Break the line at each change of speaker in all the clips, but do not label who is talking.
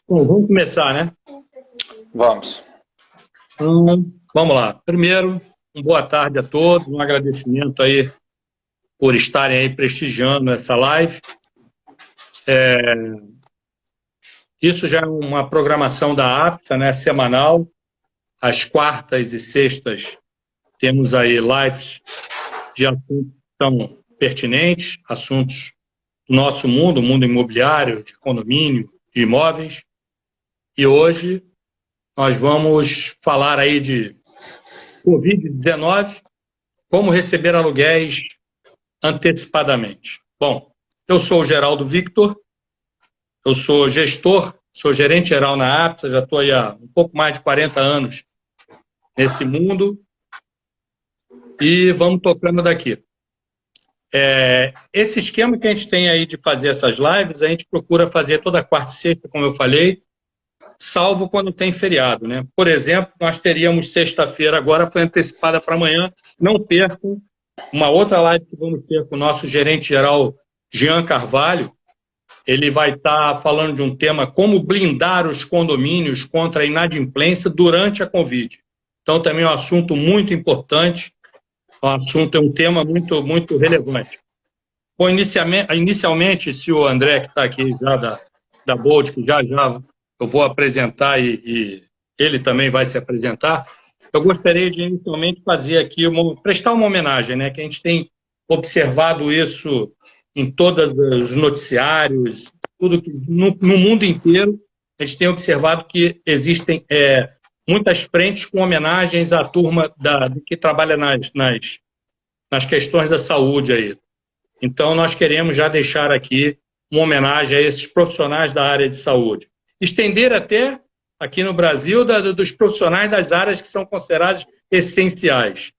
Bom, vamos começar, né?
Vamos.
Vamos lá. Primeiro, uma boa tarde a todos, um agradecimento aí por estarem aí prestigiando essa live. Isso já é uma programação da APSA, né, semanal. Às quartas e sextas temos aí lives de assuntos que são pertinentes, assuntos do nosso mundo, o mundo imobiliário, de condomínio, de imóveis. E hoje nós vamos falar aí de Covid-19, como receber aluguéis antecipadamente. Bom, eu sou o Geraldo Victor, eu sou gestor, sou gerente geral na APSA, já estou aí há um pouco mais de 40 anos nesse mundo e vamos tocando daqui. Esse esquema que a gente tem aí de fazer essas lives, a gente procura fazer toda quarta e sexta, como eu falei, salvo quando tem feriado, né? Por exemplo, nós teríamos sexta-feira agora, foi antecipada para amanhã, não percam uma outra live que vamos ter com o nosso gerente geral, Jean Carvalho. Ele vai estar falando de um tema, como blindar os condomínios contra a inadimplência durante a Covid. Então, também é um assunto muito importante, é um tema muito, muito relevante. Bom, inicialmente, se o André, que está aqui já da Bold, que já eu vou apresentar e ele também vai se apresentar, eu gostaria de inicialmente fazer aqui, prestar uma homenagem, né, que a gente tem observado isso em todos os noticiários, tudo que, no mundo inteiro, a gente tem observado que existem muitas frentes com homenagens à turma que trabalha nas questões da saúde aí. Então, nós queremos já deixar aqui uma homenagem a esses profissionais da área de saúde. Estender até, aqui no Brasil, dos profissionais das áreas que são consideradas essenciais.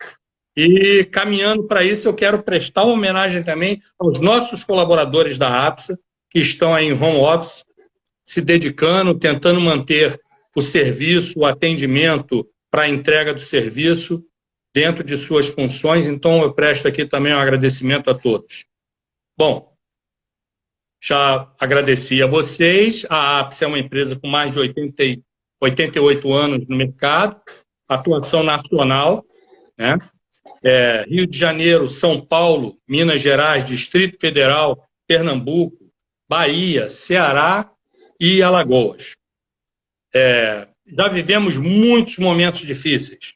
E, caminhando para isso, eu quero prestar uma homenagem também aos nossos colaboradores da APSA, que estão aí em home office, se dedicando, tentando manter o serviço, o atendimento para a entrega do serviço dentro de suas funções. Então, eu presto aqui também um agradecimento a todos. Bom, já agradeci a vocês. A APSA é uma empresa com mais de 88 anos no mercado, atuação nacional, né? Rio de Janeiro, São Paulo, Minas Gerais, Distrito Federal, Pernambuco, Bahia, Ceará e Alagoas. Já vivemos muitos momentos difíceis.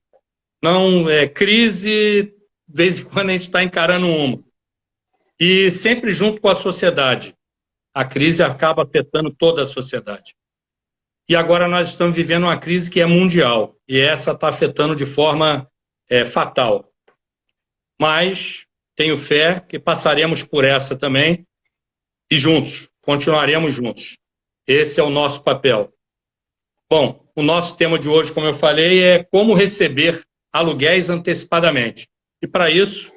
Não crise, de vez em quando a gente está encarando uma. E sempre junto com a sociedade. A crise acaba afetando toda a sociedade. E agora nós estamos vivendo uma crise que é mundial. E essa está afetando de forma fatal. Mas tenho fé que passaremos por essa também e juntos, continuaremos juntos. Esse é o nosso papel. Bom, o nosso tema de hoje, como eu falei, é como receber aluguéis antecipadamente. E para isso,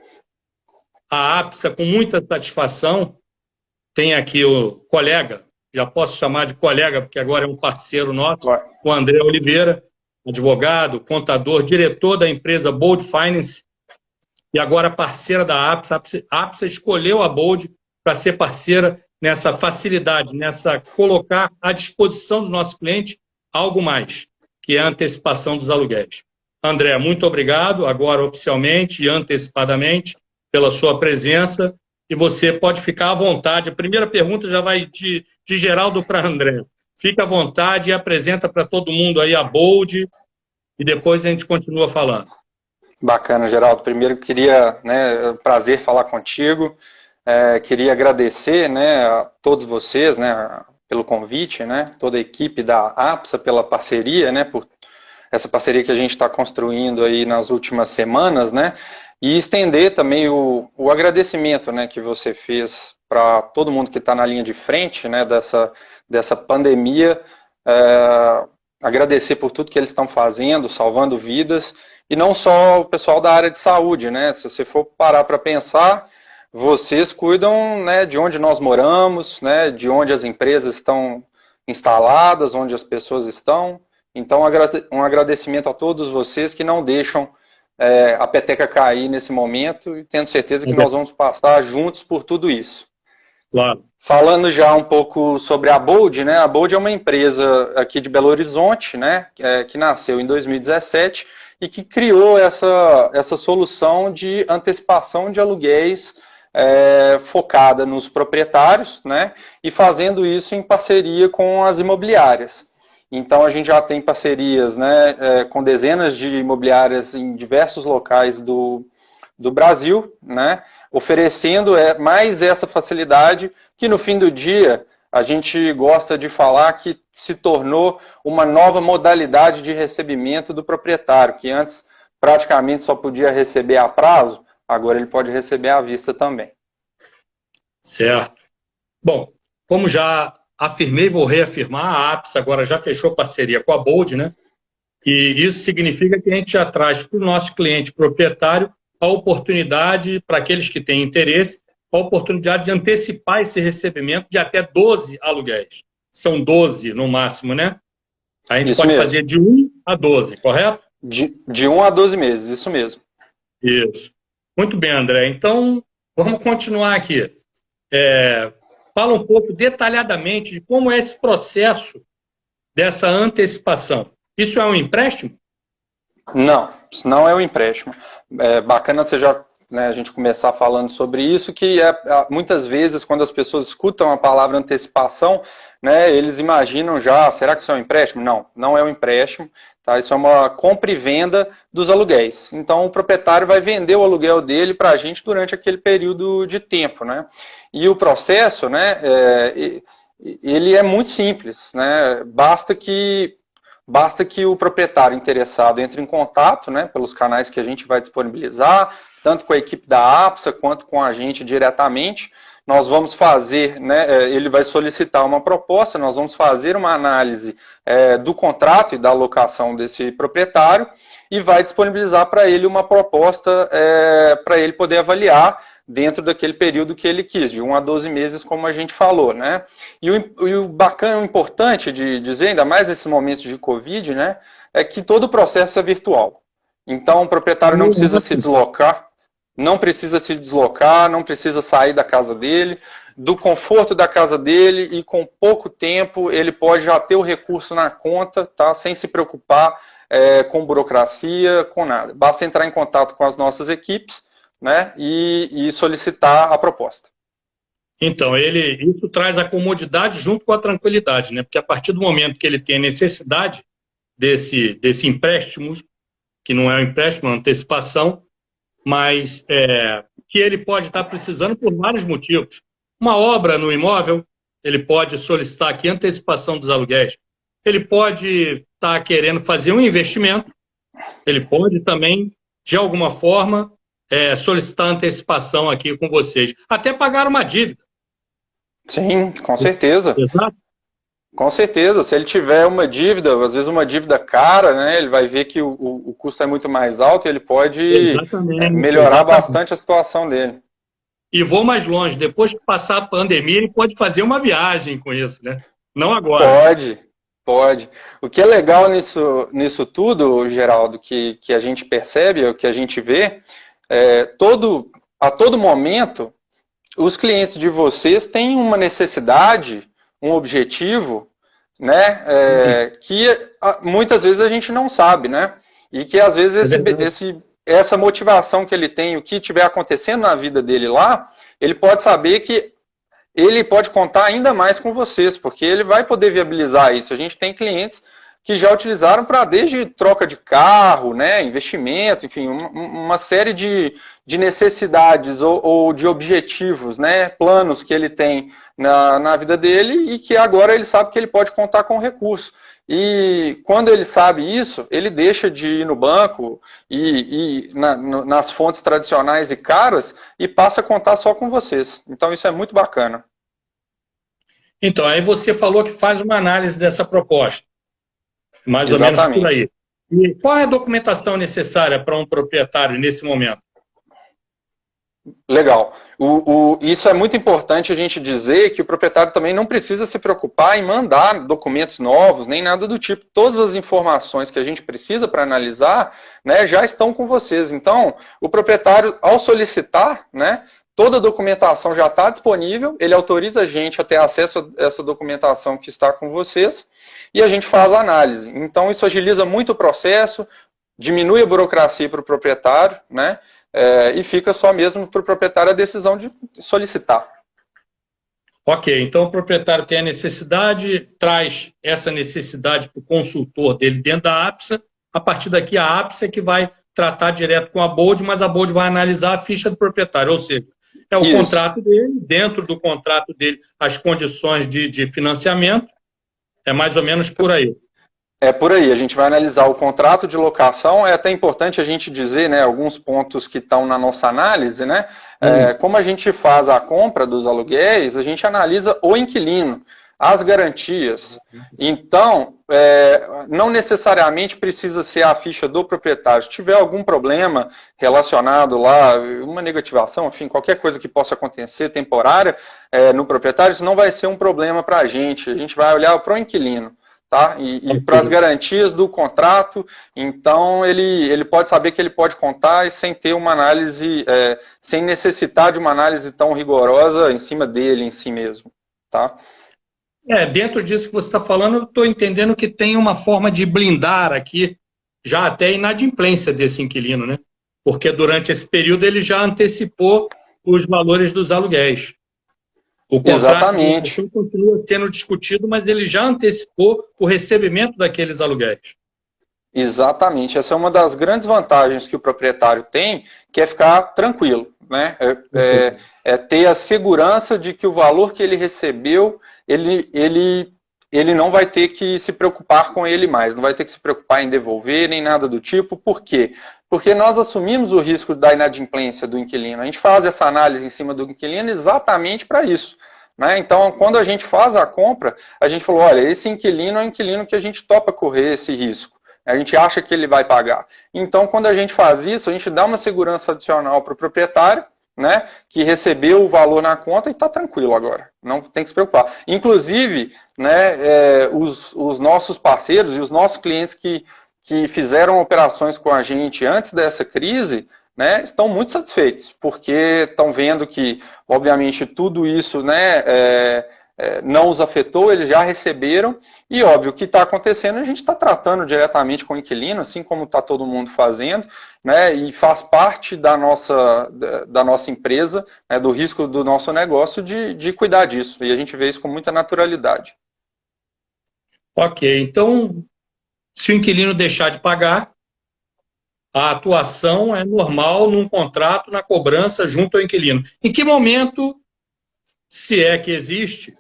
a APSA, com muita satisfação, tem aqui o colega, já posso chamar de colega, porque agora é um parceiro nosso, o André Oliveira, advogado, contador, diretor da empresa Bold Finance, e agora parceira da APSA. A APSA escolheu a Bold para ser parceira nessa facilidade, nessa colocar à disposição do nosso cliente algo mais, que é a antecipação dos aluguéis. André, muito obrigado, agora oficialmente e antecipadamente, pela sua presença, e você pode ficar à vontade. A primeira pergunta já vai de Geraldo para André. Fica à vontade e apresenta para todo mundo aí a Bold, e depois a gente continua falando.
Bacana, Geraldo. Primeiro, queria, prazer falar contigo. Queria agradecer, a todos vocês, pelo convite, toda a equipe da APSA pela parceria, por essa parceria que a gente está construindo aí nas últimas semanas, e estender também o agradecimento, que você fez para todo mundo que está na linha de frente, dessa pandemia. Agradecer por tudo que eles estão fazendo, salvando vidas. E não só o pessoal da área de saúde, Se você for parar para pensar, vocês cuidam, de onde nós moramos, de onde as empresas estão instaladas, onde as pessoas estão. Então, um agradecimento a todos vocês que não deixam a peteca cair nesse momento e tendo certeza que nós vamos passar juntos por tudo isso.
Claro.
Falando já um pouco sobre a Bold, né? A Bold é uma empresa aqui de Belo Horizonte, né? Que nasceu em 2017 e que criou essa solução de antecipação de aluguéis focada nos proprietários, né? E fazendo isso em parceria com as imobiliárias. Então a gente já tem parcerias, né? Com dezenas de imobiliárias em diversos locais do Brasil, né, oferecendo mais essa facilidade que no fim do dia a gente gosta de falar que se tornou uma nova modalidade de recebimento do proprietário, que antes praticamente só podia receber a prazo, agora ele pode receber à vista também.
Certo. Bom, como já afirmei, vou reafirmar, a Apps agora já fechou parceria com a Bold, né? E isso significa que a gente já traz para o nosso cliente proprietário a oportunidade, para aqueles que têm interesse, a oportunidade de antecipar esse recebimento de até 12 aluguéis. São 12 no máximo, né? A gente
Isso
pode
mesmo.
fazer de 1 a 12, correto?
De 1 a 12 meses, isso mesmo.
Isso. Muito bem, André. Então, vamos continuar aqui. Fala um pouco detalhadamente de como é esse processo dessa antecipação. Isso é um empréstimo?
Não, isso não é um empréstimo. É bacana você já, né, a gente começar falando sobre isso, que muitas vezes quando as pessoas escutam a palavra antecipação, né, eles imaginam já, será que isso é um empréstimo? Não, não é um empréstimo, tá? Isso é uma compra e venda dos aluguéis. Então o proprietário vai vender o aluguel dele para a gente durante aquele período de tempo, né? E o processo, né, ele é muito simples, né? Basta que o proprietário interessado entre em contato, né, pelos canais que a gente vai disponibilizar, tanto com a equipe da APSA quanto com a gente diretamente. Nós vamos fazer, né, ele vai solicitar uma proposta, nós vamos fazer uma análise do contrato e da alocação desse proprietário e vai disponibilizar para ele uma proposta para ele poder avaliar dentro daquele período que ele quis, de 1 a 12 meses, como a gente falou, né? E o bacana, o importante de dizer, ainda mais nesses momentos de Covid, né, é que todo o processo é virtual. Então, o proprietário não precisa se deslocar, não precisa sair da casa dele, do conforto da casa dele, e com pouco tempo ele pode já ter o recurso na conta, tá? Sem se preocupar com burocracia, com nada. Basta entrar em contato com as nossas equipes, né, e solicitar a proposta.
Então, isso traz a comodidade junto com a tranquilidade, né? Porque a partir do momento que ele tem a necessidade desse empréstimo, que não é um empréstimo, é uma antecipação, mas que ele pode estar precisando por vários motivos. Uma obra no imóvel, ele pode solicitar aqui antecipação dos aluguéis. Ele pode estar querendo fazer um investimento, ele pode também, de alguma forma, solicitar antecipação aqui com vocês. Até pagar uma dívida.
Sim, com certeza.
Exato.
Com certeza. Se ele tiver uma dívida, às vezes uma dívida cara, né, ele vai ver que o custo é muito mais alto e ele pode melhorar bastante a situação dele.
E vou mais longe. Depois que passar a pandemia, ele pode fazer uma viagem com isso, né? Não agora.
Pode. O que é legal nisso tudo, Geraldo, que a gente percebe, o que a gente vê, a todo momento, os clientes de vocês têm uma necessidade, um objetivo, né, que muitas vezes a gente não sabe, né? E que às vezes essa motivação que ele tem, o que estiver acontecendo na vida dele lá, ele pode saber que ele pode contar ainda mais com vocês, porque ele vai poder viabilizar isso. A gente tem clientes que já utilizaram para desde troca de carro, né, investimento, enfim, uma série de necessidades ou de objetivos, né, planos que ele tem na vida dele e que agora ele sabe que ele pode contar com recurso. E quando ele sabe isso, ele deixa de ir no banco e nas fontes tradicionais e caras e passa a contar só com vocês. Então isso é muito bacana.
Então, aí você falou que faz uma análise dessa proposta. Mais ou menos por aí. E qual é a documentação necessária para um proprietário nesse momento?
Legal. Isso é muito importante a gente dizer que o proprietário também não precisa se preocupar em mandar documentos novos, nem nada do tipo. Todas as informações que a gente precisa para analisar, né, já estão com vocês. Então, o proprietário, ao solicitar, né, toda a documentação já está disponível, ele autoriza a gente a ter acesso a essa documentação que está com vocês, e a gente faz a análise. Então, isso agiliza muito o processo, diminui a burocracia para o proprietário, né? E fica só mesmo para o proprietário a decisão de solicitar.
Ok, então o proprietário tem a necessidade, traz essa necessidade para o consultor dele dentro da APSA, a partir daqui a APSA é que vai tratar direto com a BOLD, mas a BOLD vai analisar a ficha do proprietário, ou seja, é o contrato dele, dentro do contrato dele, as condições de financiamento, é mais ou menos por aí.
É por aí, a gente vai analisar o contrato de locação, é até importante a gente dizer, né, alguns pontos que estão na nossa análise, né, como a gente faz a compra dos aluguéis, a gente analisa o inquilino, as garantias, então, não necessariamente precisa ser a ficha do proprietário, se tiver algum problema relacionado lá, uma negativação, enfim, qualquer coisa que possa acontecer temporária no proprietário, isso não vai ser um problema para a gente vai olhar para o inquilino. Tá? E para as garantias do contrato, então ele pode saber que ele pode contar e sem ter uma análise, sem necessitar de uma análise tão rigorosa em cima dele, em si mesmo. Tá?
Dentro disso que você está falando, eu estou entendendo que tem uma forma de blindar aqui, já até a inadimplência desse inquilino, né? Porque durante esse período ele já antecipou os valores dos aluguéis. O contrato continua sendo discutido, mas ele já antecipou o recebimento daqueles aluguéis.
Exatamente. Essa é uma das grandes vantagens que o proprietário tem, que é ficar tranquilo, né? É ter a segurança de que o valor que ele recebeu, ele não vai ter que se preocupar com ele mais, não vai ter que se preocupar em devolver, nem nada do tipo. Por quê? Porque nós assumimos o risco da inadimplência do inquilino. A gente faz essa análise em cima do inquilino exatamente para isso. Né? Então, quando a gente faz a compra, a gente falou, olha, esse inquilino é um inquilino que a gente topa correr esse risco. A gente acha que ele vai pagar. Então, quando a gente faz isso, a gente dá uma segurança adicional para o proprietário, né, que recebeu o valor na conta e está tranquilo agora. Não tem que se preocupar. Inclusive, né, os nossos parceiros e os nossos clientes que fizeram operações com a gente antes dessa crise, né, estão muito satisfeitos, porque estão vendo que, obviamente, tudo isso, né, não os afetou, eles já receberam, e óbvio, o que está acontecendo, a gente está tratando diretamente com o inquilino, assim como está todo mundo fazendo, né, e faz parte da nossa empresa, né, do risco do nosso negócio de cuidar disso, e a gente vê isso com muita naturalidade.
Ok, então, se o inquilino deixar de pagar, a atuação é normal num contrato, na cobrança junto ao inquilino. Em que momento, se é que existe,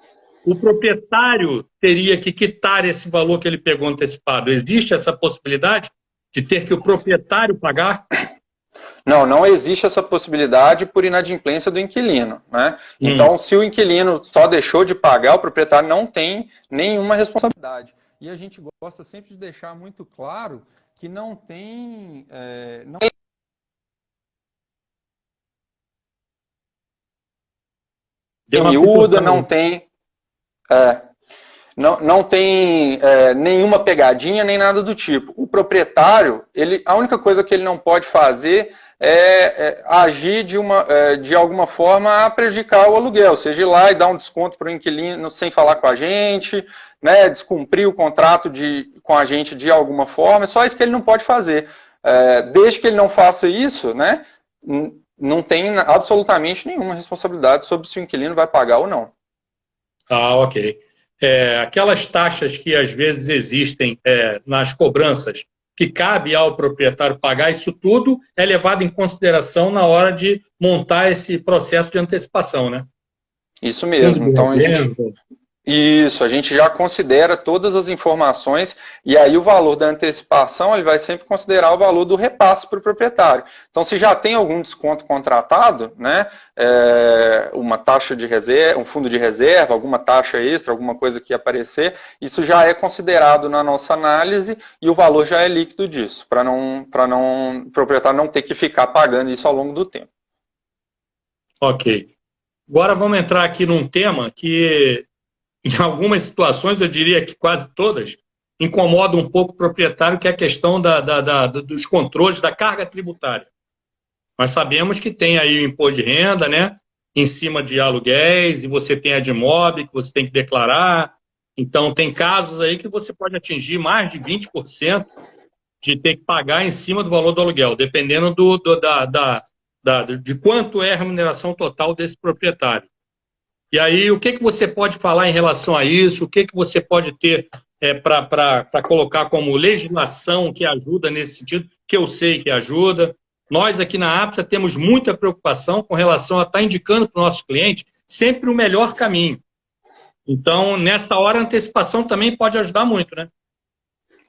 o proprietário teria que quitar esse valor que ele pegou antecipado? Existe essa possibilidade de ter que o proprietário pagar?
Não existe essa possibilidade por inadimplência do inquilino. Né? Então, se o inquilino só deixou de pagar, o proprietário não tem nenhuma responsabilidade. E a gente gosta sempre de deixar muito claro que não tem... miúda, não tem... Não tem nenhuma pegadinha, nem nada do tipo. O proprietário, a única coisa que ele não pode fazer é agir de alguma forma a prejudicar o aluguel, seja ir lá e dar um desconto para o inquilino sem falar com a gente, né, descumprir o contrato com a gente de alguma forma, é só isso que ele não pode fazer. Desde que ele não faça isso, né, não tem absolutamente nenhuma responsabilidade sobre se o inquilino vai pagar ou não.
Ah, ok. Aquelas taxas que às vezes existem nas cobranças, que cabe ao proprietário pagar, isso tudo é levado em consideração na hora de montar esse processo de antecipação, né?
Isso mesmo. Então, a gente já considera todas as informações e aí o valor da antecipação ele vai sempre considerar o valor do repasse para o proprietário. Então, se já tem algum desconto contratado, né, uma taxa de reserva, um fundo de reserva, alguma taxa extra, alguma coisa que aparecer, isso já é considerado na nossa análise e o valor já é líquido disso, para o proprietário não ter que ficar pagando isso ao longo do tempo.
Ok. Agora vamos entrar aqui num tema que em algumas situações, eu diria que quase todas, incomoda um pouco o proprietário, que é a questão dos controles da carga tributária. Nós sabemos que tem aí o imposto de renda, né? em cima de aluguéis, e você tem a Admob, que você tem que declarar. Então, tem casos aí que você pode atingir mais de 20% de ter que pagar em cima do valor do aluguel, dependendo de quanto é a remuneração total desse proprietário. E aí, o que, que você pode falar em relação a isso? O que, que você pode ter para colocar como legislação que ajuda nesse sentido, que eu sei que ajuda? Nós aqui na APSA temos muita preocupação com relação a estar indicando para o nosso cliente sempre o melhor caminho. Então, nessa hora, a antecipação também pode ajudar muito, né?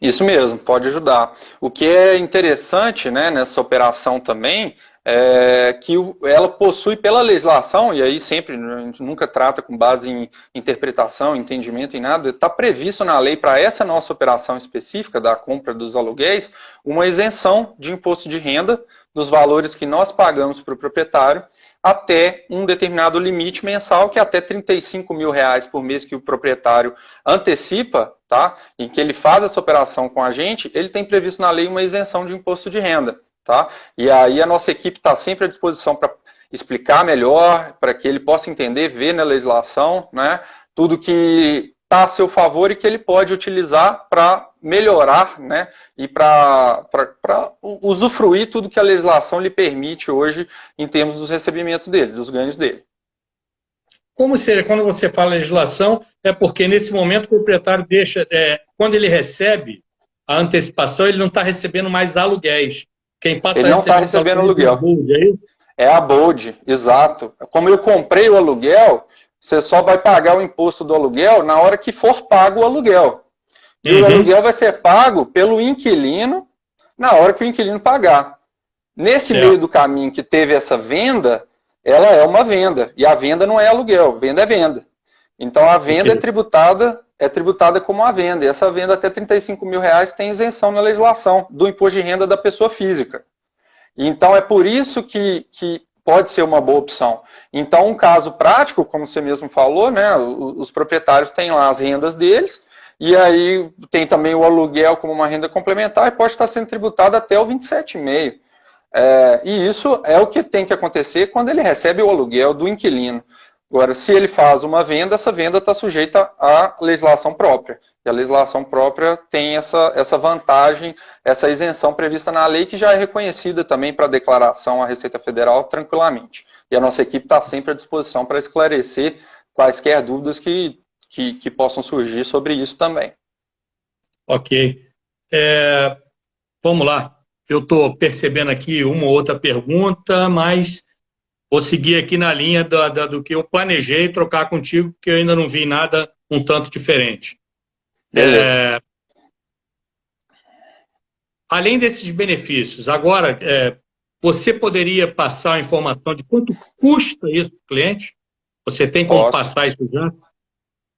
Isso mesmo, pode ajudar. O que é interessante, né, nessa operação também é que ela possui pela legislação, e aí sempre a gente nunca trata com base em interpretação, entendimento, em nada, está previsto na lei para essa nossa operação específica da compra dos aluguéis, uma isenção de imposto de renda dos valores que nós pagamos para o proprietário até um determinado limite mensal, que é até R$35 mil por mês que o proprietário antecipa, tá? Em que ele faz essa operação com a gente, ele tem previsto na lei uma isenção de imposto de renda, tá? E aí a nossa equipe está sempre à disposição para explicar melhor, para que ele possa entender, ver na legislação, né? Tudo que está a seu favor e que ele pode utilizar para melhorar, né, e para usufruir tudo que a legislação lhe permite hoje em termos dos recebimentos dele, dos ganhos dele.
Como seria, quando você fala legislação, é porque nesse momento o proprietário deixa, quando ele recebe a antecipação, ele não está recebendo mais aluguéis. Quem passa
ele não está recebendo aluguel. É a Bold, exato. Como eu comprei o aluguel, você só vai pagar o imposto do aluguel na hora que for pago o aluguel. E o aluguel vai ser pago pelo inquilino na hora que o inquilino pagar. Nesse meio do caminho que teve essa venda, ela é uma venda. E a venda não é aluguel, venda é venda. Então a venda é tributada como uma venda. E essa venda até R$35 mil tem isenção na legislação do imposto de renda da pessoa física. Então é por isso que pode ser uma boa opção. Então, um caso prático, como você mesmo falou, né, os proprietários têm lá as rendas deles, e aí tem também o aluguel como uma renda complementar e pode estar sendo tributado até o 27,5%. E isso é o que tem que acontecer quando ele recebe o aluguel do inquilino. Agora, se ele faz uma venda, essa venda está sujeita à legislação própria. E a legislação própria tem essa vantagem, essa isenção prevista na lei, que já é reconhecida também para declaração à Receita Federal tranquilamente. E a nossa equipe está sempre à disposição para esclarecer quaisquer dúvidas que possam surgir sobre isso também.
Ok. Vamos lá. Eu estou percebendo aqui uma ou outra pergunta, mas vou seguir aqui na linha do que eu planejei trocar contigo, porque eu ainda não vi nada um tanto diferente. Além desses benefícios, agora, você poderia passar a informação de quanto custa isso para o cliente? Você tem como passar isso já?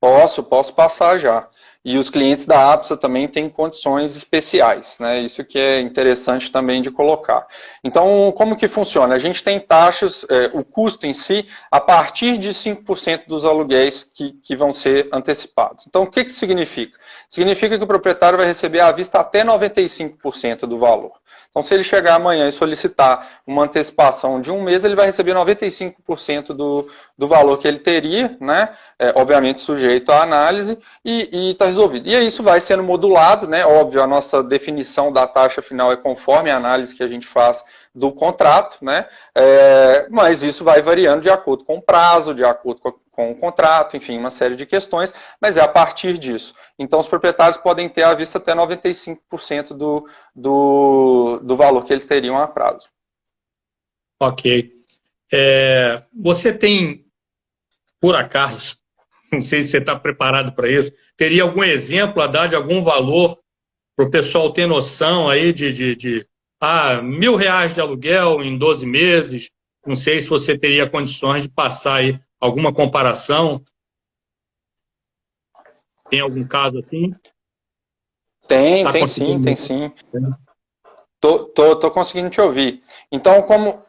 Posso passar já. E os clientes da APSA também têm condições especiais, né? Isso que é interessante também de colocar. Então, como que funciona? A gente tem taxas, o custo em si, a partir de 5% dos aluguéis que vão ser antecipados. Então, o que significa? Significa que o proprietário vai receber à vista até 95% do valor. Então, se ele chegar amanhã e solicitar uma antecipação de um mês, ele vai receber 95% do valor que ele teria, né? Obviamente sujeito à análise, e está resolvido. E aí isso vai sendo modulado, né? Óbvio, a nossa definição da taxa final é conforme a análise que a gente faz do contrato, né? Mas isso vai variando de acordo com o prazo, de acordo com o contrato, enfim, uma série de questões, mas é a partir disso. Então, os proprietários podem ter à vista até 95% do valor que eles teriam a prazo.
Ok. Você tem, por acaso, não sei se você está preparado para isso, teria algum exemplo a dar de algum valor para o pessoal ter noção aí de R$1.000 de aluguel em 12 meses? Não sei se você teria condições de passar aí alguma comparação. Tem algum caso assim?
Tem sim. Tô conseguindo te ouvir. Então,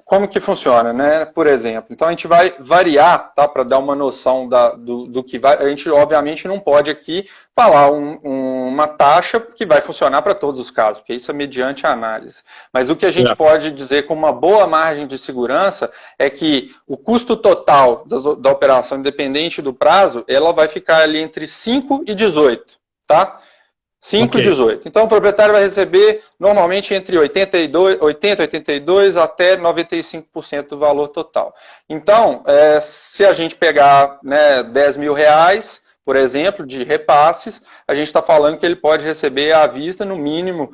como que funciona, né? Por exemplo, então a gente vai variar, tá? Para dar uma noção do que vai. A gente, obviamente, não pode aqui falar uma taxa que vai funcionar para todos os casos, porque isso é mediante a análise. Mas o que a gente pode dizer com uma boa margem de segurança é que o custo total da operação, independente do prazo, ela vai ficar ali entre 5 e 18, tá? 5 e 18. Então, o proprietário vai receber normalmente entre 80, 82 até 95% do valor total. Então, se a gente pegar, né, 10 mil reais, por exemplo, de repasses, a gente está falando que ele pode receber à vista, no mínimo,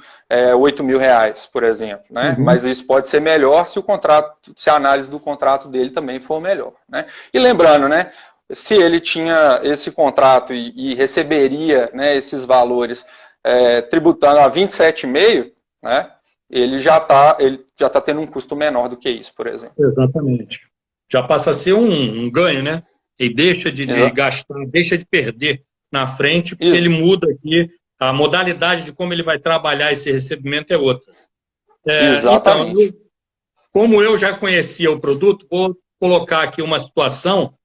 8 mil reais, por exemplo. Né? Mas isso pode ser melhor se a análise do contrato dele também for melhor. Né? E lembrando, né? Se ele tinha esse contrato e receberia, né, esses valores tributando a 27,5, né, ele já está tendo um custo menor do que isso, por exemplo.
Exatamente. Já passa a ser um ganho, né? E deixa de gastar, deixa de perder na frente, porque ele muda aqui, a modalidade de como ele vai trabalhar esse recebimento é outra.
Exatamente.
Então, como eu já conhecia o produto, vou colocar aqui uma situação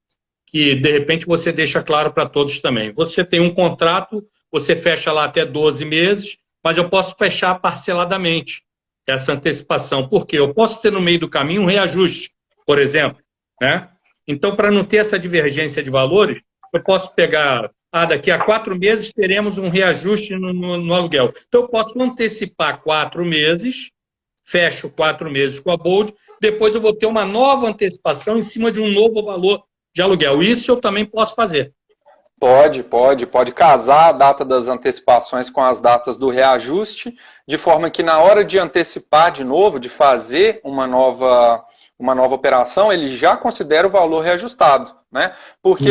que, de repente, você deixa claro para todos também. Você tem um contrato, você fecha lá até 12 meses, mas eu posso fechar parceladamente essa antecipação. Por quê? Eu posso ter no meio do caminho um reajuste, por exemplo. Né? Então, para não ter essa divergência de valores, eu posso pegar, daqui a 4 meses teremos um reajuste no aluguel. Então, eu posso antecipar 4 meses, fecho 4 meses com a Bold, depois eu vou ter uma nova antecipação em cima de um novo valor de aluguel. Isso eu também posso fazer.
Pode casar a data das antecipações com as datas do reajuste, de forma que na hora de antecipar de novo, de fazer uma nova operação, ele já considera o valor reajustado, né? Porque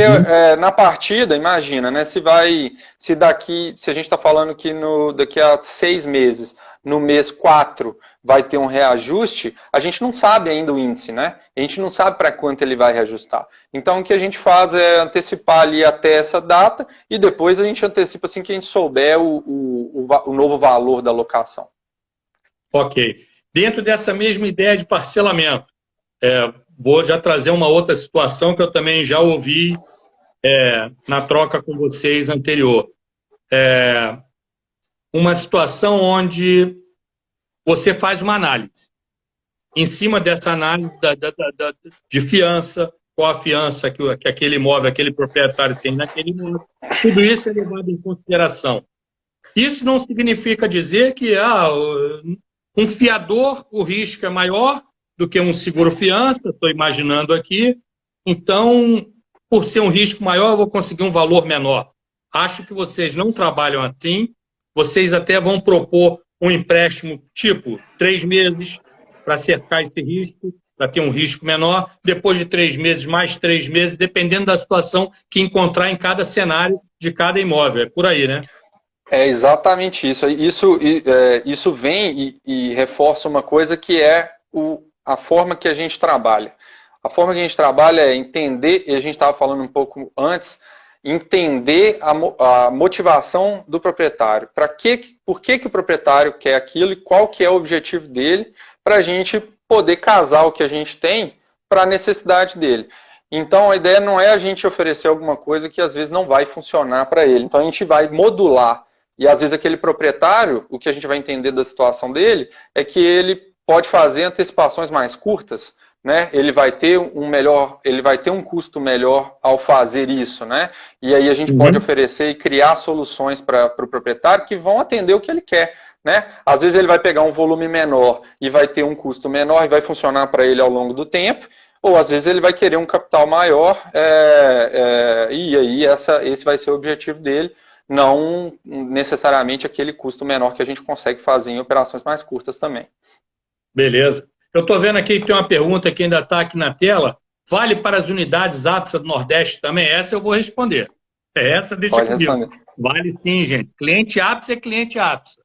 na partida, imagina, né? Se a gente está falando que daqui a 6 meses, no mês 4 vai ter um reajuste, a gente não sabe ainda o índice, né? A gente não sabe para quanto ele vai reajustar. Então, o que a gente faz é antecipar ali até essa data e depois a gente antecipa assim que a gente souber o novo valor da locação.
Ok. Dentro dessa mesma ideia de parcelamento, vou já trazer uma outra situação que eu também já ouvi na troca com vocês anterior. Uma situação onde você faz uma análise. Em cima dessa análise de fiança, qual a fiança que aquele imóvel, aquele proprietário tem naquele imóvel, tudo isso é levado em consideração. Isso não significa dizer que um fiador, o risco é maior do que um seguro-fiança, estou imaginando aqui, então, por ser um risco maior, eu vou conseguir um valor menor. Acho que vocês não trabalham assim, vocês até vão propor um empréstimo tipo 3 meses para cercar esse risco, para ter um risco menor, depois de 3 meses, mais 3 meses, dependendo da situação que encontrar em cada cenário de cada imóvel. É por aí, né?
É exatamente isso. Isso vem e reforça uma coisa que é a forma que a gente trabalha. A forma que a gente trabalha é entender, e a gente estava falando um pouco antes, entender a motivação do proprietário. Por que o proprietário quer aquilo e qual que é o objetivo dele, para a gente poder casar o que a gente tem para a necessidade dele. Então, a ideia não é a gente oferecer alguma coisa que às vezes não vai funcionar para ele. Então, a gente vai modular. E às vezes aquele proprietário, o que a gente vai entender da situação dele, é que ele pode fazer antecipações mais curtas, né? Ele vai ter um custo melhor ao fazer isso, né? E aí a gente pode oferecer e criar soluções para o proprietário que vão atender o que ele quer, né? Às vezes ele vai pegar um volume menor e vai ter um custo menor e vai funcionar para ele ao longo do tempo, ou às vezes ele vai querer um capital maior e aí esse vai ser o objetivo dele, não necessariamente aquele custo menor que a gente consegue fazer em operações mais curtas também.
Beleza. Eu estou vendo aqui que tem uma pergunta que ainda está aqui na tela. Vale para as unidades APSA do Nordeste também? Essa eu vou responder. Essa deixa comigo. Vale sim, gente. Cliente APSA é cliente APSA.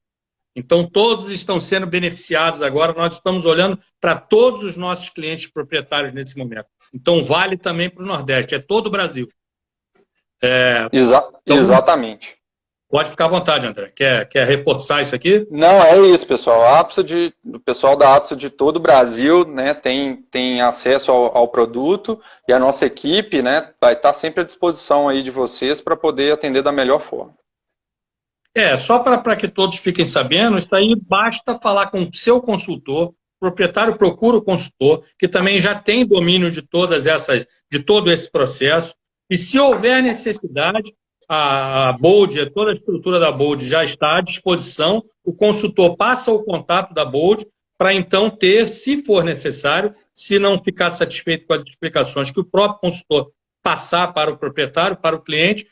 Então, todos estão sendo beneficiados agora. Nós estamos olhando para todos os nossos clientes proprietários nesse momento. Então, vale também para o Nordeste. É todo o Brasil.
Exatamente.
Pode ficar à vontade, André. Quer reforçar isso aqui?
Não, é isso, pessoal. O pessoal da APSA de todo o Brasil, né, tem acesso ao produto e a nossa equipe, né, vai estar sempre à disposição aí de vocês para poder atender da melhor forma.
Só para que todos fiquem sabendo, isso aí basta falar com o seu consultor, o proprietário procura o consultor, que também já tem domínio de de todo esse processo, e se houver necessidade, a Bold, toda a estrutura da Bold já está à disposição, o consultor passa o contato da Bold para então ter, se for necessário, se não ficar satisfeito com as explicações que o próprio consultor passar para o proprietário, para o cliente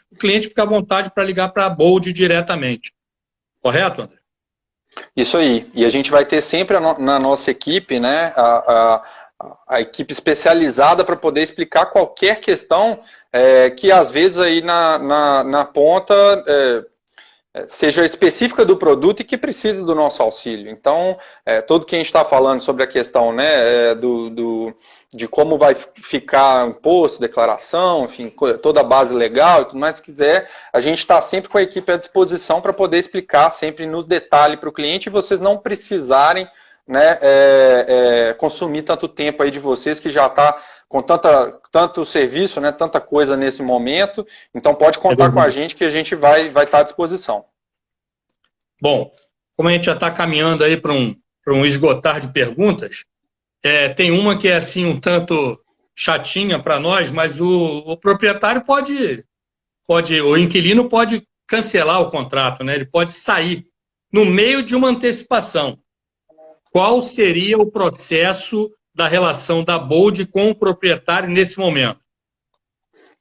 fica à vontade para ligar para a Bold diretamente. Correto, André?
Isso aí. E a gente vai ter sempre na nossa equipe, né, a equipe especializada para poder explicar qualquer questão que às vezes aí na ponta seja específica do produto e que precise do nosso auxílio. Então, todo que a gente está falando sobre a questão, né, de como vai ficar imposto, declaração, enfim, toda a base legal e tudo mais, se quiser, a gente está sempre com a equipe à disposição para poder explicar sempre no detalhe para o cliente e vocês não precisarem, né, consumir tanto tempo aí de vocês que já está com tanto serviço, né, tanta coisa nesse momento. Então pode contar com a gente que a gente vai estar à disposição.
Bom, como a gente já está caminhando aí para um esgotar de perguntas, tem uma que é assim um tanto chatinha para nós, mas o proprietário o inquilino pode cancelar o contrato, né? Ele pode sair no meio de uma antecipação. Qual seria o processo da relação da Bold com o proprietário nesse momento?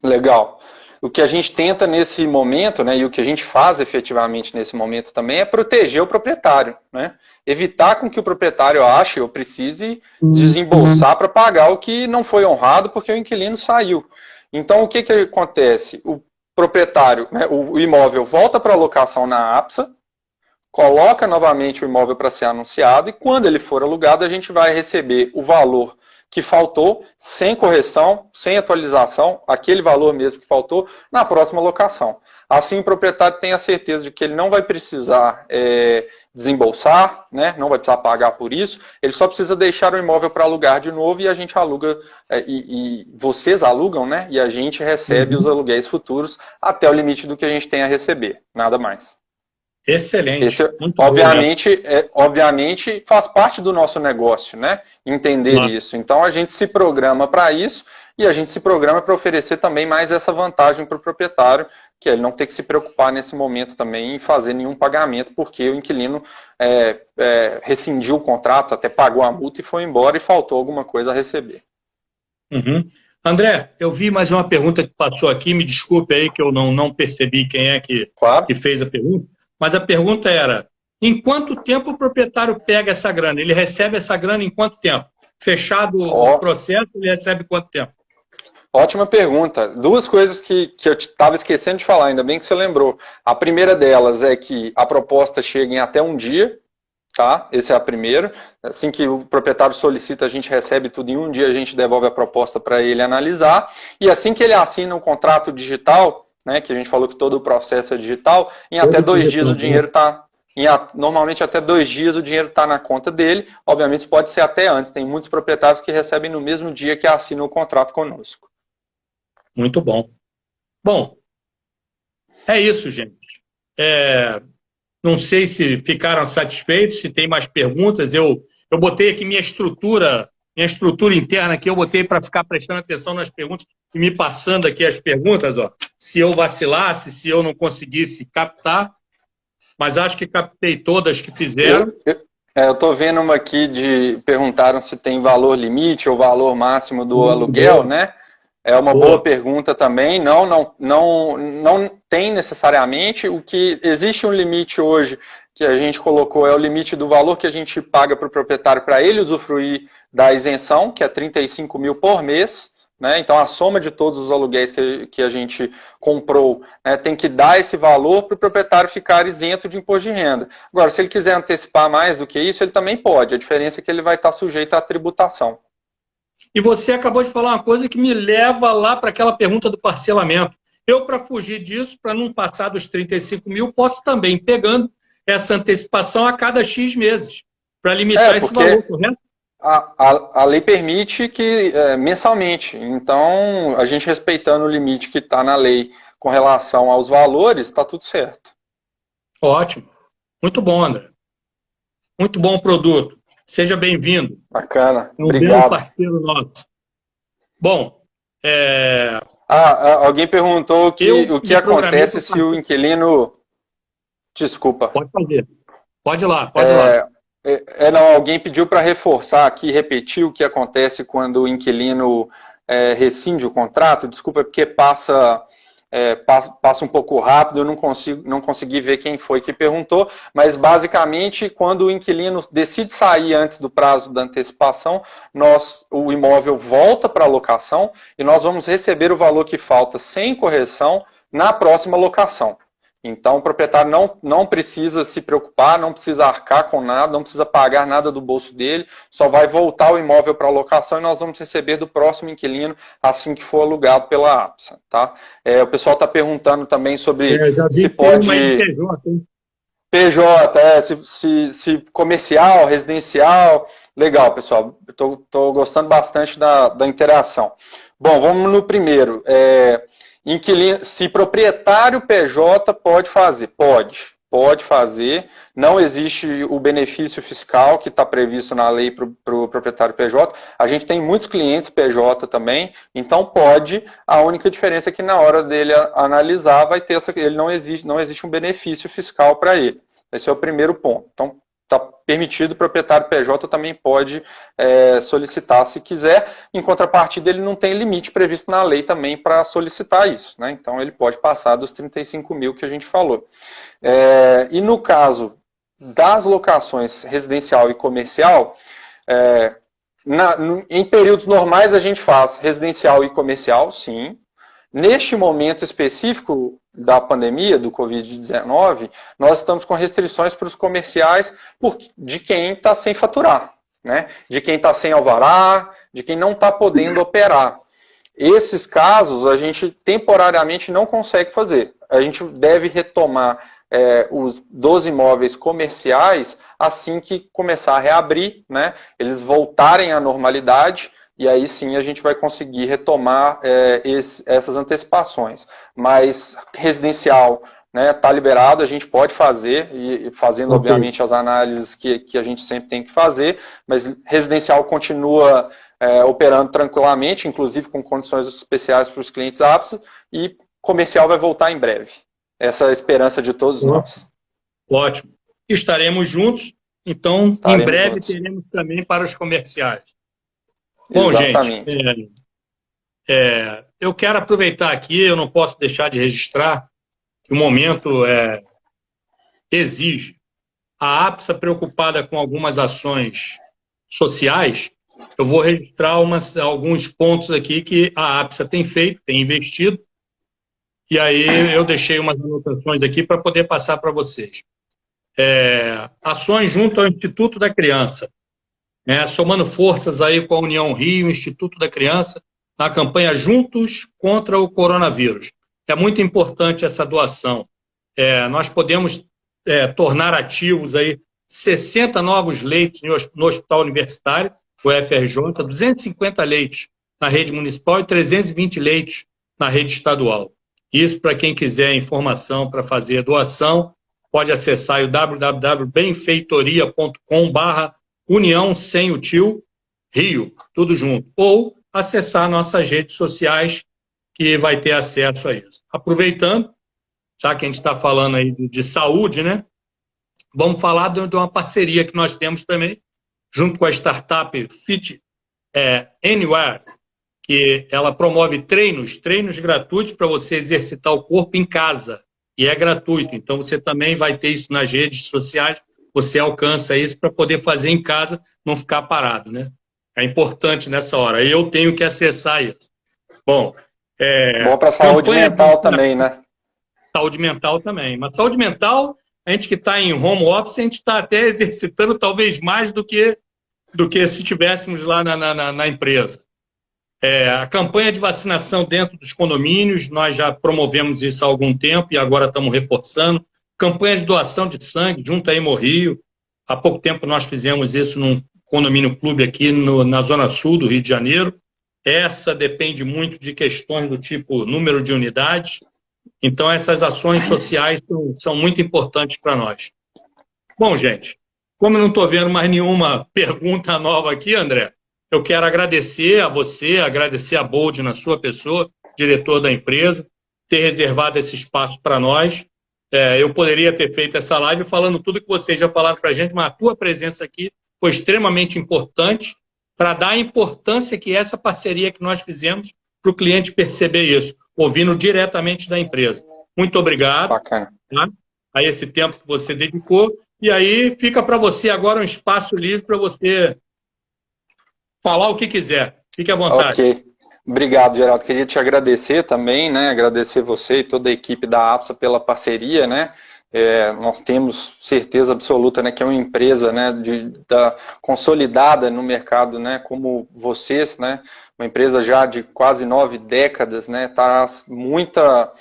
Legal. O que a gente tenta nesse momento, né, e o que a gente faz efetivamente nesse momento também é proteger o proprietário, né? Evitar com que o proprietário ache ou precise desembolsar para pagar o que não foi honrado porque o inquilino saiu. Então, o que acontece? O proprietário, né, o imóvel volta para a locação na APSA, coloca novamente o imóvel para ser anunciado e quando ele for alugado a gente vai receber o valor que faltou, sem correção, sem atualização, aquele valor mesmo que faltou, na próxima locação. Assim o proprietário tem a certeza de que ele não vai precisar desembolsar, né, não vai precisar pagar por isso, ele só precisa deixar o imóvel para alugar de novo e a gente aluga, e vocês alugam, né, e a gente recebe os aluguéis futuros até o limite do que a gente tem a receber, nada mais.
Excelente.
Obviamente faz parte do nosso negócio, né? Entender isso. Então a gente se programa para isso e a gente se programa para oferecer também mais essa vantagem para o proprietário, que é ele não ter que se preocupar nesse momento também em fazer nenhum pagamento, porque o inquilino rescindiu o contrato, até pagou a multa e foi embora e faltou alguma coisa a receber.
Uhum. André, eu vi mais uma pergunta que passou aqui, me desculpe aí que eu não percebi quem é que fez a pergunta. Mas a pergunta era, em quanto tempo o proprietário pega essa grana? Ele recebe essa grana em quanto tempo? Fechado o processo, ele recebe quanto tempo?
Ótima pergunta. Duas coisas que eu estava esquecendo de falar, ainda bem que você lembrou. A primeira delas é que a proposta chega em até um dia, tá? Esse é a primeira. Assim que o proprietário solicita, a gente recebe tudo em um dia, a gente devolve a proposta para ele analisar. E assim que ele assina um contrato digital, né, que a gente falou que todo o processo é digital, em até 2 dias o dinheiro está... Normalmente até 2 dias o dinheiro está na conta dele, obviamente pode ser até antes, tem muitos proprietários que recebem no mesmo dia que assinam o contrato conosco.
Muito bom. Bom, é isso, gente. Não sei se ficaram satisfeitos, se tem mais perguntas, eu botei aqui minha estrutura interna aqui, eu botei para ficar prestando atenção nas perguntas e me passando aqui as perguntas, ó. Se eu vacilasse, se eu não conseguisse captar, mas acho que captei todas que fizeram.
Eu estou vendo uma aqui perguntaram se tem valor limite ou valor máximo do aluguel, né? É uma boa pergunta também. Não tem necessariamente. O que existe um limite hoje que a gente colocou é o limite do valor que a gente paga para o proprietário para ele usufruir da isenção, que é 35 mil por mês. Né? Então, a soma de todos os aluguéis que a gente comprou, né, tem que dar esse valor para o proprietário ficar isento de imposto de renda. Agora, se ele quiser antecipar mais do que isso, ele também pode. A diferença é que ele vai estar sujeito à tributação. E
você acabou de falar uma coisa que me leva lá para aquela pergunta do parcelamento. Eu, para fugir disso, para não passar dos 35 mil, posso também ir pegando essa antecipação a cada X meses, para limitar esse valor, correto?
A lei permite que mensalmente. Então, a gente respeitando o limite que está na lei com relação aos valores, está tudo certo.
Ótimo. Muito bom, André. Muito bom o produto. Seja bem-vindo.
Bacana.
Obrigado. Parceiro nosso. Bom,
alguém perguntou o que acontece se o inquilino... Desculpa.
Pode fazer. Pode ir lá, pode ir lá.
Não, alguém pediu para reforçar aqui, repetir o que acontece quando o inquilino rescinde o contrato. Desculpa, porque passa um pouco rápido, eu não consegui ver quem foi que perguntou, mas basicamente quando o inquilino decide sair antes do prazo da antecipação, o imóvel volta para a locação e nós vamos receber o valor que falta sem correção na próxima locação. Então, o proprietário não precisa se preocupar, não precisa arcar com nada, não precisa pagar nada do bolso dele, só vai voltar o imóvel para a locação e nós vamos receber do próximo inquilino assim que for alugado pela APSA. Tá? O pessoal está perguntando também sobre se pode... PJ, se comercial, residencial. Legal, pessoal. Estou gostando bastante da interação. Bom, vamos no primeiro. Inquilino, se proprietário PJ pode fazer? Pode fazer. Não existe o benefício fiscal que está previsto na lei para o proprietário PJ. A gente tem muitos clientes PJ também, então pode. A única diferença é que na hora dele analisar vai ter não existe um benefício fiscal para ele. Esse é o primeiro ponto. Então, está permitido, o proprietário PJ também pode solicitar se quiser. Em contrapartida, ele não tem limite previsto na lei também para solicitar isso, né? Então, ele pode passar dos 35 mil que a gente falou. E no caso das locações residencial e comercial, em períodos normais a gente faz residencial e comercial, sim. Neste momento específico da pandemia, do Covid-19, nós estamos com restrições para os comerciais de quem está sem faturar, né? De quem está sem alvará, de quem não está podendo operar. Esses casos a gente temporariamente não consegue fazer. A gente deve retomar os 12 imóveis comerciais assim que começar a reabrir, né? Eles voltarem à normalidade. E aí sim a gente vai conseguir retomar essas antecipações. Mas residencial está liberado, a gente pode fazer, e fazendo obviamente as análises que a gente sempre tem que fazer, mas residencial continua operando tranquilamente, inclusive com condições especiais para os clientes APSA, e comercial vai voltar em breve. Essa é a esperança de todos nós.
Ótimo. Estaremos juntos, então em breve teremos também para os comerciais. Bom, exatamente. Gente, eu quero aproveitar aqui, eu não posso deixar de registrar que o momento exige. A APSA, preocupada com algumas ações sociais, eu vou registrar alguns pontos aqui que a APSA tem feito, tem investido, e aí eu deixei umas anotações aqui para poder passar para vocês. Ações junto ao Instituto da Criança. Somando forças aí com a União Rio, Instituto da Criança, na campanha Juntos contra o Coronavírus. É muito importante essa doação. Nós podemos tornar ativos aí 60 novos leitos no Hospital Universitário, o FRJ, 250 leitos na rede municipal e 320 leitos na rede estadual. Isso para quem quiser informação para fazer a doação, pode acessar o www.benfeitoria.com/União sem o tio, Rio, tudo junto. Ou acessar nossas redes sociais, que vai ter acesso a isso. Aproveitando, já que a gente está falando aí de saúde, né? Vamos falar de uma parceria que nós temos também, junto com a startup Fit Anywhere, que ela promove treinos gratuitos para você exercitar o corpo em casa. E é gratuito, então você também vai ter isso nas redes sociais, você alcança isso para poder fazer em casa, não ficar parado, né? É importante nessa hora. Eu tenho que acessar isso. Bom para a saúde mental também, né? Saúde mental também. Mas saúde mental, a gente que está em home office, a gente está até exercitando talvez mais do que se estivéssemos lá na empresa. A campanha de vacinação dentro dos condomínios, nós já promovemos isso há algum tempo e agora estamos reforçando. Campanha de doação de sangue, Junta Hemorrio. Há pouco tempo nós fizemos isso num condomínio clube aqui na Zona Sul do Rio de Janeiro. Essa depende muito de questões do tipo número de unidades. Então, essas ações sociais são muito importantes para nós. Bom, gente, como eu não estou vendo mais nenhuma pergunta nova aqui, André, eu quero agradecer a você, agradecer a Bold na sua pessoa, diretor da empresa, ter reservado esse espaço para nós. Eu poderia ter feito essa live falando tudo que vocês já falaram para a gente, mas a tua presença aqui foi extremamente importante para dar a importância que essa parceria que nós fizemos para o cliente perceber isso, ouvindo diretamente da empresa. Muito obrigado.
Bacana.
Tá? A esse tempo que você dedicou. E aí fica para você agora um espaço livre para você falar o que quiser. Fique à vontade.
Ok. Obrigado, Geraldo. Queria te agradecer também, né? Agradecer você e toda a equipe da APSA pela parceria, né? Nós temos certeza absoluta, né, que é uma empresa, né, consolidada no mercado, né, como vocês, né, uma empresa já de quase 9 décadas, né, tá muita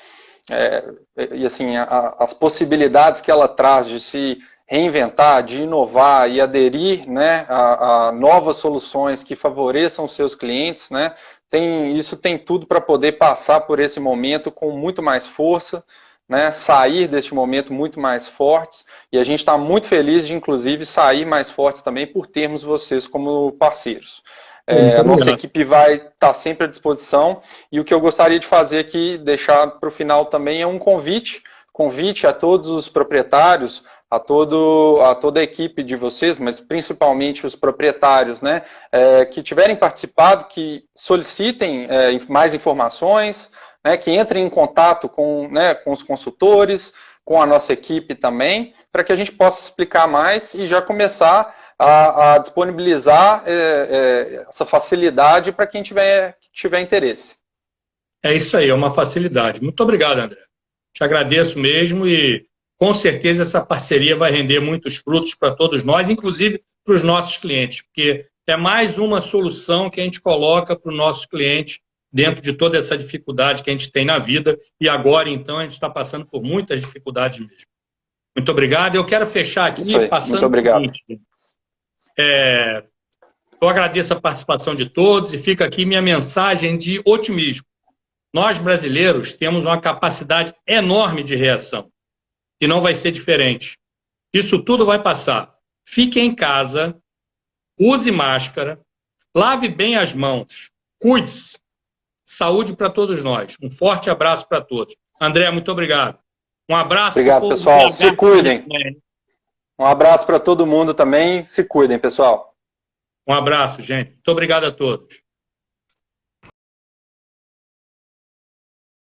e assim as possibilidades que ela traz de se reinventar, de inovar e aderir, né, a novas soluções que favoreçam os seus clientes, né, isso tem tudo para poder passar por esse momento com muito mais força, né, sair deste momento muito mais fortes, e a gente está muito feliz de, inclusive, sair mais fortes também por termos vocês como parceiros. A nossa equipe vai estar sempre à disposição, e o que eu gostaria de fazer aqui, deixar para o final também, é um convite a todos os proprietários, a toda a equipe de vocês, mas principalmente os proprietários, né, que tiverem participado, que solicitem mais informações, né, que entrem em contato com os consultores, com a nossa equipe também, para que a gente possa explicar mais e já começar a disponibilizar essa facilidade para quem tiver interesse.
É isso aí, é uma facilidade. Muito obrigado, André. Te agradeço mesmo e com certeza essa parceria vai render muitos frutos para todos nós, inclusive para os nossos clientes, porque é mais uma solução que a gente coloca para o nosso cliente dentro de toda essa dificuldade que a gente tem na vida, e agora, então, a gente está passando por muitas dificuldades mesmo. Muito obrigado. Eu quero fechar aqui passando...
Muito obrigado.
Eu agradeço a participação de todos e fica aqui minha mensagem de otimismo. Nós, brasileiros, temos uma capacidade enorme de reação, e não vai ser diferente. Isso tudo vai passar. Fique em casa, use máscara, lave bem as mãos, cuide-se. Saúde para todos nós. Um forte abraço para todos. André, muito obrigado. Um abraço.
Obrigado, pessoal. Se cuidem. Um abraço para todo mundo também. Se cuidem, pessoal.
Um abraço, gente. Muito obrigado a todos.